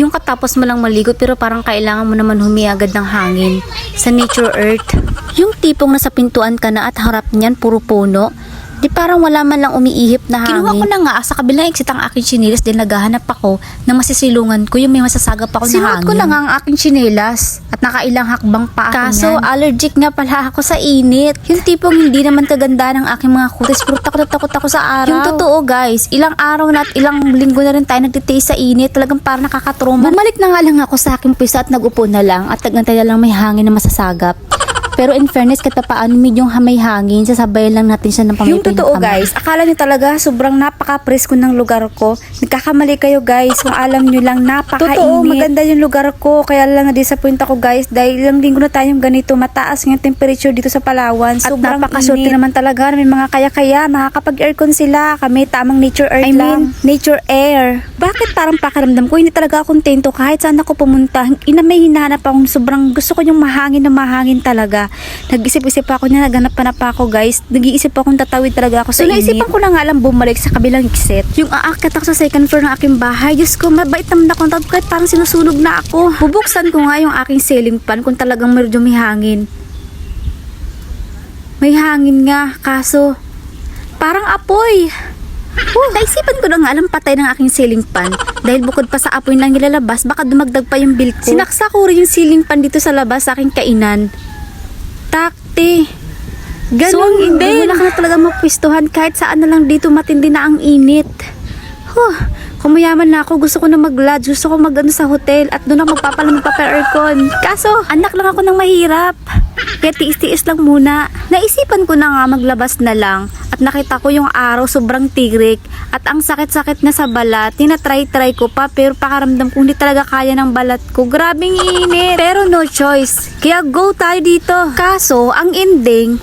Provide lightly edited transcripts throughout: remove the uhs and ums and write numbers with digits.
Yung katapos mo lang maligo pero parang kailangan mo naman humiagad ng hangin sa nature earth. Yung tipong nasa pintuan ka na at harap niyan puro puno. Di parang wala man lang umiihip na hangin. Kinuha ko na nga sa kabilang exit ang aking chinelas dahil naghahanap ako ng masisilungan ko yung may masasagap ako na hangin. Sinuot ko na nga ang aking chinelas at nakailang hakbang pa ako Kaso allergic nga pala ako sa init. Yung tipong hindi naman kaganda ng aking mga kutis pero takot ako sa araw. Yung totoo guys, ilang araw na at ilang linggo na rin tayo nagtitiis sa init. Talagang parang nakakatruma. Bumalik na nga lang ako sa aking pwesto at nagupo na lang at nagantay na lang may hangin na masasagap. Pero in fairness, katapaan medyo may hangin, sasabayan lang natin siya ng pamay. Yung totoo guys, akala nyo talaga sobrang napaka-presko ng lugar ko. Nagkakamali kayo guys, kung alam nyo lang napakainit. Totoo, maganda yung lugar ko, kaya lang na-disappoint ako guys dahil ilang linggo na tayong ganito, mataas yung temperature dito sa Palawan. At napakaswerte naman talaga, may mga kaya-kaya, makakapag-aircon sila, kami tamang nature earth lang. Nature air. Bakit parang pakiramdam ko, hindi talaga ako kontento kahit saan ako pumunta. May hinahanap akong sobrang gusto ko yung mahangin na mahangin talaga. Nag-isip-isip ako niya, naghanap pa ako guys. Nag-iisip akong tatawid talaga ako sa init. Naisipan ko na nga lang bumalik sa kabilang exit. Yung aakyat ako sa second floor ng aking bahay. Diyos ko, mabait naman ako. Kahit parang sinusunog na ako. Bubuksan ko nga yung aking ceiling fan kung talagang medyo may hangin. May hangin nga, kaso parang apoy. Naisipan ko na nga alam patay ng aking ceiling fan dahil bukod pa sa apoy na nilalabas baka dumagdag pa yung bill ko. Sinaksa ko rin yung ceiling fan dito sa labas sa aking kainan. Takti. Ganun so, din. Wala ka na talaga mapwistuhan kahit saan na lang dito matindi na ang init. Kung mayaman na ako, gusto ko na mag-lodge, gusto ko mag-ano sa hotel at doon ako magpapalamig pa per aircon. Kaso, anak lang ako ng mahirap. Kaya tiis-tiis lang muna. Naisipan ko na nga maglabas na lang at nakita ko yung araw sobrang tigrik at ang sakit-sakit na sa balat. Tinatry-try ko pa pero pakaramdam ko hindi talaga kaya ng balat ko. Grabing init. Pero no choice. Kaya go tayo dito. Kaso, ang ending,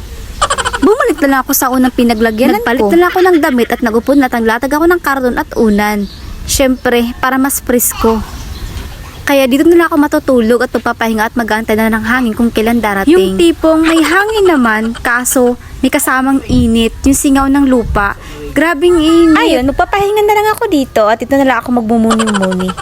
bumalik na lang ako sa unang pinaglagyanan ko. Nagpalit na lang ako ng damit at nag-upo na taglatag ako ng karton at unan. Siyempre, para mas presko. Kaya dito na lang ako matutulog at magpapahinga at mag-aantay na ng hangin kung kailan darating. Yung tipong may hangin naman, kaso may kasamang init, yung singaw ng lupa. Grabing init. Ayun, magpapahinga na lang ako dito at dito na lang ako magmumuni-muni.